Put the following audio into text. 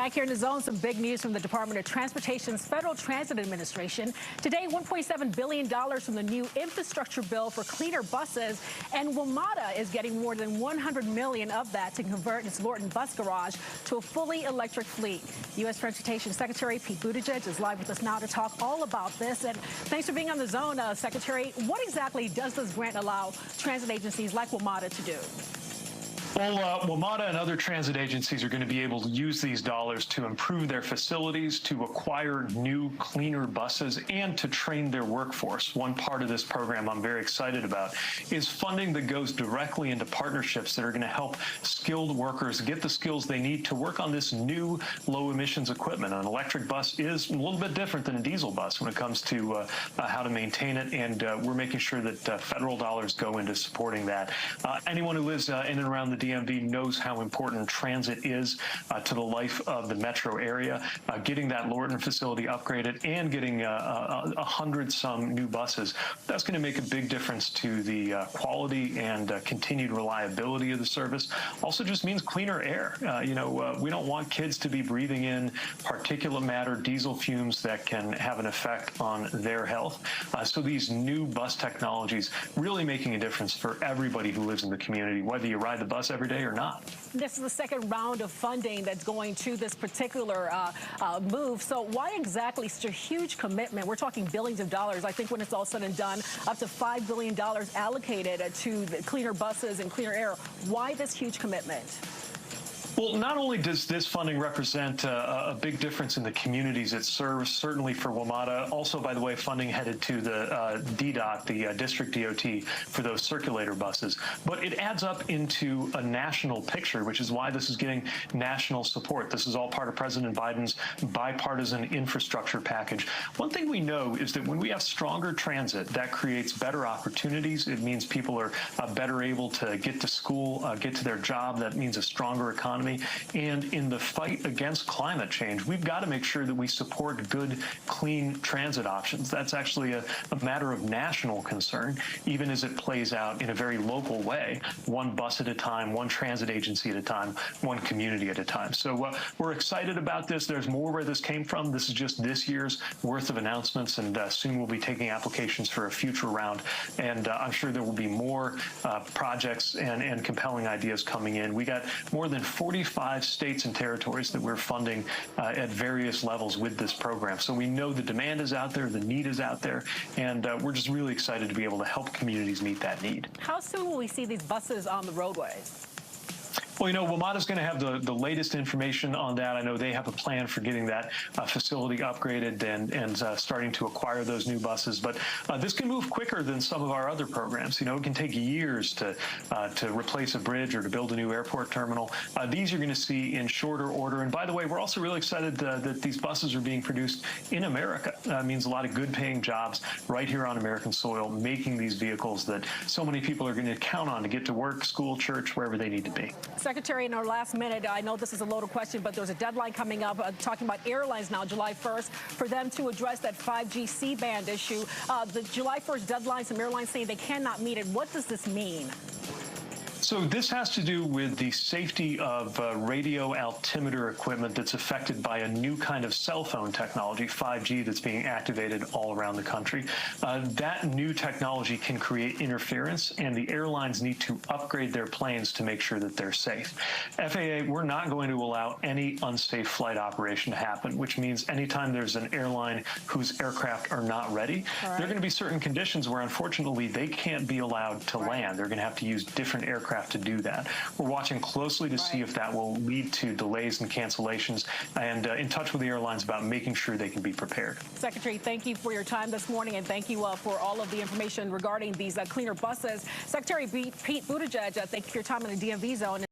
Back here in the zone, some big news from the Department of Transportation's Federal Transit Administration. Today, $1.7 billion from the new infrastructure bill for cleaner buses, and WMATA is getting more than $100 million of that to convert its Lorton bus garage to a fully electric fleet. U.S. Transportation Secretary Pete Buttigieg is live with us now to talk all about this. And thanks for being on the zone, Secretary. What exactly does this grant allow transit agencies like WMATA to do? Well, WMATA and other transit agencies are going to be able to use these dollars to improve their facilities, to acquire new, cleaner buses, and to train their workforce. One part of this program I'm very excited about is funding that goes directly into partnerships that are going to help skilled workers get the skills they need to work on this new low-emissions equipment. An electric bus is a little bit different than a diesel bus when it comes to how to maintain it, and we're making sure that federal dollars go into supporting that. Anyone who lives in and around the DMV knows how important transit is to the life of the metro area. Getting that Lorton facility upgraded and getting 100-some new buses, that's going to make a big difference to the quality and continued reliability of the service. Also just means cleaner air. We don't want kids to be breathing in particulate matter, diesel fumes that can have an effect on their health. So these new bus technologies really making a difference for everybody who lives in the community, whether you ride the bus every day or not. This is the second round of funding that's going to this particular move. So why exactly such a huge commitment? We're talking billions of dollars. I think when it's all said and done, up to $5 billion allocated to the cleaner buses and cleaner air. Why this huge commitment? Well, not only does this funding represent a big difference in the communities it serves, certainly for WMATA, also, by the way, funding headed to the DDOT, the district DOT, for those circulator buses. But it adds up into a national picture, which is why this is getting national support. This is all part of President Biden's bipartisan infrastructure package. One thing we know is that when we have stronger transit, that creates better opportunities. It means people are better able to get to school, get to their job. That means a stronger economy. And in the fight against climate change, we've got to make sure that we support good, clean transit options. That's actually a matter of national concern, even as it plays out in a very local way, one bus at a time, one transit agency at a time, one community at a time. So we're excited about this. There's more where this came from. This is just this year's worth of announcements, and soon we'll be taking applications for a future round. And I'm sure there will be more projects and compelling ideas coming in. We got more than 45 states and territories that we're funding at various levels with this program. So we know the demand is out there, the need is out there, and we're just really excited to be able to help communities meet that need. How soon will we see these buses on the roadways? Well, WMATA's going to have the latest information on that. I know they have a plan for getting that facility upgraded and starting to acquire those new buses. But this can move quicker than some of our other programs. It can take years to replace a bridge or to build a new airport terminal. These you're going to see in shorter order. And by the way, we're also really excited that these buses are being produced in America. That means a lot of good-paying jobs right here on American soil, making these vehicles that so many people are going to count on to get to work, school, church, wherever they need to be. Secretary, in our last minute, I know this is a loaded question, but there's a deadline coming up talking about airlines now, July 1st, for them to address that 5G C-band issue. The July 1st deadline, some airlines saying they cannot meet it. What does this mean? So this has to do with the safety of radio altimeter equipment that's affected by a new kind of cell phone technology, 5G, that's being activated all around the country. That new technology can create interference, and the airlines need to upgrade their planes to make sure that they're safe. FAA, we're not going to allow any unsafe flight operation to happen, which means anytime there's an airline whose aircraft are not ready, there are going to be certain conditions where, unfortunately, they can't be allowed to land. They're going to have to use different aircraft to do that. We're watching closely to see if that will lead to delays and cancellations, and in touch with the airlines about making sure they can be prepared. Secretary, thank you for your time this morning, and thank you for all of the information regarding these cleaner buses. Secretary Pete Buttigieg, thank you for your time in the DMV Zone.